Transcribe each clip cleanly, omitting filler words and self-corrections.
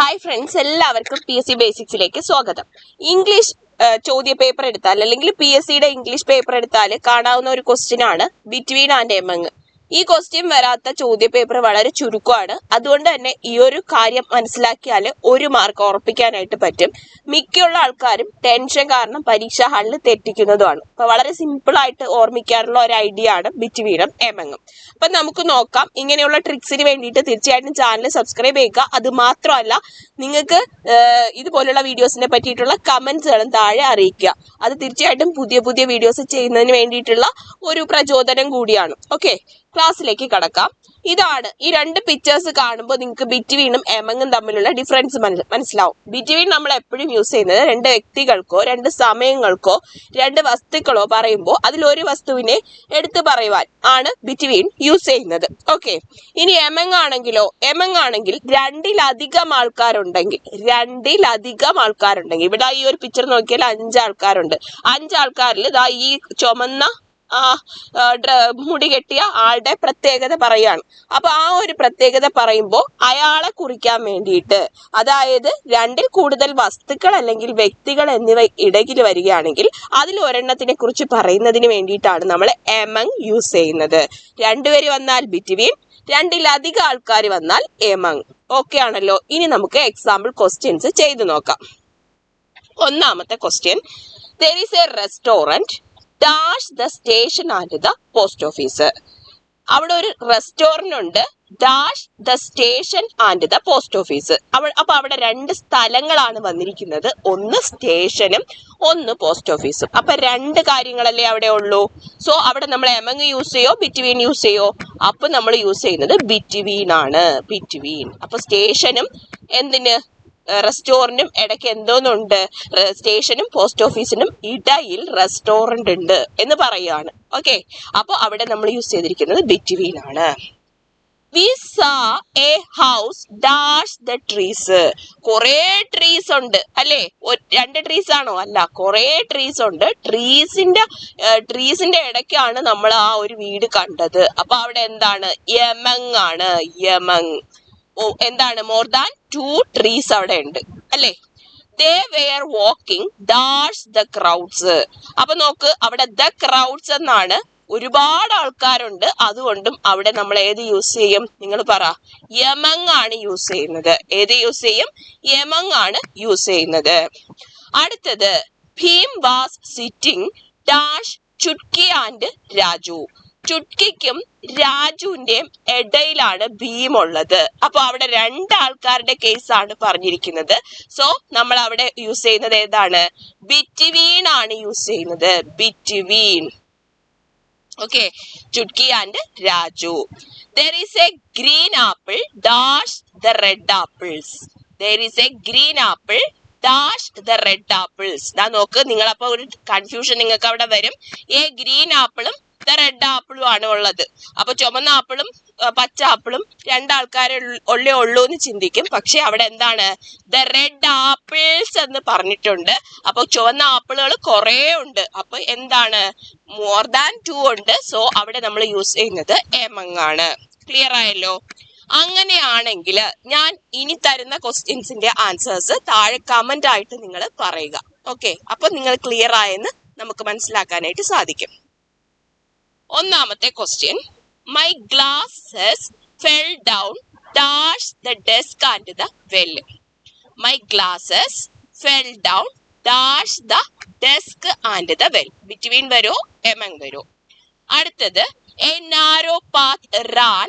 Hi friends, എല്ലാവർക്കും PSC ബേസിക്സിലേക്ക് സ്വാഗതം. English ചോദ്യ പേപ്പർ എടുത്താൽ അല്ലെങ്കിൽ PSCയുടെ ഇംഗ്ലീഷ് പേപ്പർ എടുത്താൽ കാണാവുന്ന ഒരു ക്വസ്റ്റ്യൻ ആണ് ബിറ്റ്വീൻ ആൻഡ് എമംഗ്. ഈ ക്വസ്റ്റ്യൻ വരാത്ത ചോദ്യ പേപ്പർ വളരെ ചുരുക്കമാണ്. അതുകൊണ്ട് തന്നെ ഈ ഒരു കാര്യം മനസ്സിലാക്കിയാൽ ഒരു മാർക്ക് ഉറപ്പിക്കാനായിട്ട് പറ്റും. മിക്കുള്ള ആൾക്കാരും ടെൻഷൻ കാരണം പരീക്ഷാ ഹാളിൽ തെറ്റിക്കുന്നതുമാണ്. അപ്പൊ വളരെ സിമ്പിൾ ആയിട്ട് ഓർമ്മിക്കാനുള്ള ഒരു ഐഡിയ ആണ് ബിറ്റ്വീനും എമംഗും. അപ്പൊ നമുക്ക് നോക്കാം. ഇങ്ങനെയുള്ള ട്രിക്സിന് വേണ്ടിയിട്ട് തീർച്ചയായിട്ടും ചാനൽ സബ്സ്ക്രൈബ് ചെയ്യുക. അത് മാത്രമല്ല, നിങ്ങൾക്ക് ഇതുപോലുള്ള വീഡിയോസിനെ പറ്റിയിട്ടുള്ള കമന്റ്സുകളും താഴെ അറിയിക്കുക. അത് തീർച്ചയായിട്ടും പുതിയ പുതിയ വീഡിയോസ് ചെയ്യുന്നതിന് വേണ്ടിയിട്ടുള്ള ഒരു പ്രചോദനം കൂടിയാണ്. ഓക്കെ, ക്ലാസ്സിലേക്ക് കടക്കാം. ഇതാണ് ഈ രണ്ട് പിക്ചേഴ്സ് കാണുമ്പോൾ നിങ്ങൾക്ക് ബിറ്റ്വീനും എമംഗും തമ്മിലുള്ള ഡിഫറൻസ് മനസ്സിലാവും. ബിറ്റ്വീൻ നമ്മൾ എപ്പോഴും യൂസ് ചെയ്യുന്നത് രണ്ട് വ്യക്തികൾക്കോ രണ്ട് സമയങ്ങൾക്കോ രണ്ട് വസ്തുക്കളോ പറയുമ്പോൾ അതിലൊരു വസ്തുവിനെ എടുത്തു പറയുവാൻ ആണ് ബിറ്റ്വീൻ യൂസ് ചെയ്യുന്നത്. ഓക്കെ, ഇനി എമംഗ് ആണെങ്കിൽ രണ്ടിലധികം ആൾക്കാരുണ്ടെങ്കിൽ ഇവിടെ ഈ ഒരു പിക്ചർ നോക്കിയാൽ 5 ആൾക്കാരുണ്ട്. 5 ആൾക്കാരിൽ ഇതാ ഈ ചുമന്ന മുടി കെട്ടിയ ആളുടെ പ്രത്യേകത പറയാണ്. അപ്പൊ ആ ഒരു പ്രത്യേകത പറയുമ്പോൾ അയാളെ കുറിക്കാൻ വേണ്ടിയിട്ട്, അതായത് രണ്ടിൽ കൂടുതൽ വസ്തുക്കൾ അല്ലെങ്കിൽ വ്യക്തികൾ എന്നിവ ഇടയിൽ വരികയാണെങ്കിൽ അതിൽ ഒരെണ്ണത്തിനെ കുറിച്ച് പറയുന്നതിന് വേണ്ടിയിട്ടാണ് നമ്മൾ എമംഗ് യൂസ് ചെയ്യുന്നത്. രണ്ടുപേര് വന്നാൽ ബിറ്റ്വീൻ, രണ്ടിലധികം ആൾക്കാർ വന്നാൽ എമംഗ്. ഓക്കെ ആണല്ലോ. ഇനി നമുക്ക് എക്സാമ്പിൾ ക്വസ്റ്റ്യൻസ് ചെയ്തു നോക്കാം. ഒന്നാമത്തെ question, there is a restaurant dash the station and the post office. അവിടെ ഒരു റെസ്റ്റോറന്റ് ഉണ്ട്, dash the station and the post office. അപ്പൊ അവിടെ രണ്ട് സ്ഥലങ്ങളാണ് വന്നിരിക്കുന്നത്, ഒന്ന് സ്റ്റേഷനും ഒന്ന് പോസ്റ്റ് ഓഫീസും. അപ്പൊ രണ്ട് കാര്യങ്ങളല്ലേ അവിടെ ഉള്ളൂ. സോ അവിടെ നമ്മൾ എമംഗ് യൂസ് ചെയ്യോ ബിറ്റ്വീൻ യൂസ് ചെയ്യോ? അപ്പൊ നമ്മൾ യൂസ് ചെയ്യുന്നത് ബിറ്റ്വീൻ ആണ്. ബിറ്റ്വീൻ. അപ്പൊ സ്റ്റേഷനും എന്തിന്, റെസ്റ്റോറന്റും ഇടയ്ക്ക് എന്തോന്നുണ്ട്, സ്റ്റേഷനും പോസ്റ്റ് ഓഫീസിനും ഇടയിൽ റെസ്റ്റോറന്റ് ഉണ്ട് എന്ന് പറയുകയാണ്. ഓക്കെ, അപ്പൊ അവിടെ നമ്മൾ യൂസ് ചെയ്തിരിക്കുന്നത് ബിറ്റ്വീൻ ആണ്. We saw a house dash the trees. കുറേ ട്രീസ് ഉണ്ട് അല്ലേ? രണ്ട് ട്രീസ് ആണോ? അല്ല, കുറേ ട്രീസ് ഉണ്ട്. ട്രീസിന്റെ ഇടയ്ക്കാണ് നമ്മൾ ആ ഒരു വീട് കണ്ടത്. അപ്പൊ അവിടെ എന്താണ്? എമംഗ് ആണ്. എമംഗ്. എന്താണ്? മോർ ദാൻ 2 ട്രീസ് അവിടെ ഉണ്ട് അല്ലേ? They were walking dash the crowds. അപ്പൊ നോക്ക്, അവിടെ the crowds എന്നാണ്. ഒരുപാട് ആൾക്കാരുണ്ട്, അതുകൊണ്ടും അവിടെ നമ്മൾ ഏത് യൂസ് ചെയ്യും? നിങ്ങൾ പറ. എമംഗ് ആണ് യൂസ് ചെയ്യുന്നത്. ഏത് യൂസ് ചെയ്യും? എമംഗ് ആണ് യൂസ് ചെയ്യുന്നത്. അടുത്തത്, Bheem was sitting dash Chutki and Raju. ചുട്കിക്കും രാജുവിന്റെയും ഇടയിലാണ് ഭീം ഉള്ളത്. അപ്പൊ അവിടെ രണ്ടാൾക്കാരുടെ കേസാണ് പറഞ്ഞിരിക്കുന്നത്. സോ നമ്മൾ അവിടെ യൂസ് ചെയ്യുന്നത് ഏതാണ്? ബിറ്റ്വീൻ ആണ് യൂസ് ചെയ്യുന്നത്. Between. Okay, Chutki and Raju. There is a green apple dash the red apples. There is a green apple dash the red apples. നോക്ക്, നിങ്ങളപ്പോ ഒരു കൺഫ്യൂഷൻ നിങ്ങൾക്ക് അവിടെ വരും. ഗ്രീൻ ആപ്പിളും റെഡ് ആപ്പിളും ആണ് ഉള്ളത്. അപ്പൊ ചുമന്ന ആപ്പിളും പച്ച ആപ്പിളും രണ്ടാൾക്കാരെ ഉള്ളൂ എന്ന് ചിന്തിക്കും. പക്ഷെ അവിടെ എന്താണ്? ദ റെഡ് ആപ്പിൾസ് എന്ന് പറഞ്ഞിട്ടുണ്ട്. അപ്പൊ ചുവന്ന ആപ്പിളുകൾ കുറെ ഉണ്ട്. അപ്പൊ എന്താണ്? മോർ ദാൻ 2 ഉണ്ട്. സോ അവിടെ നമ്മൾ യൂസ് ചെയ്യുന്നത് എമംഗ് ആണ്. ക്ലിയർ ആയല്ലോ? അങ്ങനെയാണെങ്കിൽ ഞാൻ ഇനി തരുന്ന ക്വസ്റ്റ്യൻസിന്റെ ആൻസേഴ്സ് താഴെ കമന്റ് ആയിട്ട് നിങ്ങൾ പറയുക. ഓക്കെ, അപ്പൊ നിങ്ങൾ ക്ലിയർ ആയെന്ന് നമുക്ക് മനസ്സിലാക്കാനായിട്ട് സാധിക്കും. ഒന്നാമത്തെ question, my glasses fell down dash the desk and the well. My glasses fell down dash the desk and the well. Between വരോ എമംഗ് വരോ? അടുത്തത്, a narrow path ran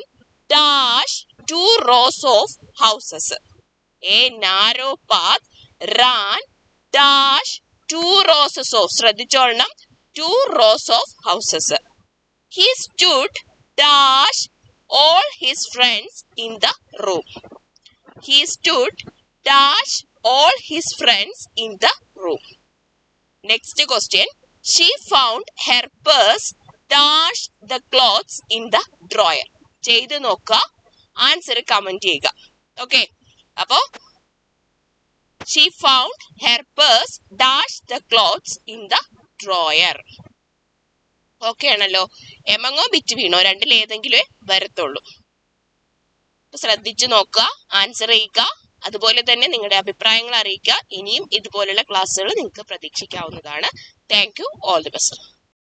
dash 2 rows of houses. A narrow path ran dash 2 rows of, ശ്രദ്ധിച്ചോളണം, 2 rows of houses. He stood dash all his friends in the room. He stood dash all his friends in the room. Next question, she found her purse dash the clothes in the drawer. ചെയ്ത് നോക്കുക, answer comment ചെയ്യുക. Okay, അപ്പോ she found her purse dash the clothes in the drawer. Okay ആണല്ലോ. എമംഗോ ബിറ്റ്വീനോ രണ്ടിൽ ഏതെങ്കിലും വരത്തുള്ളൂ. ശ്രദ്ധിച്ചു നോക്കുക, ആൻസർ ചെയ്യുക. അതുപോലെ തന്നെ നിങ്ങളുടെ അഭിപ്രായങ്ങൾ അറിയിക്കുക. ഇനിയും ഇതുപോലുള്ള ക്ലാസ്സുകൾ നിങ്ങൾക്ക് പ്രതീക്ഷിക്കാവുന്നതാണ്. Thank you. All the best.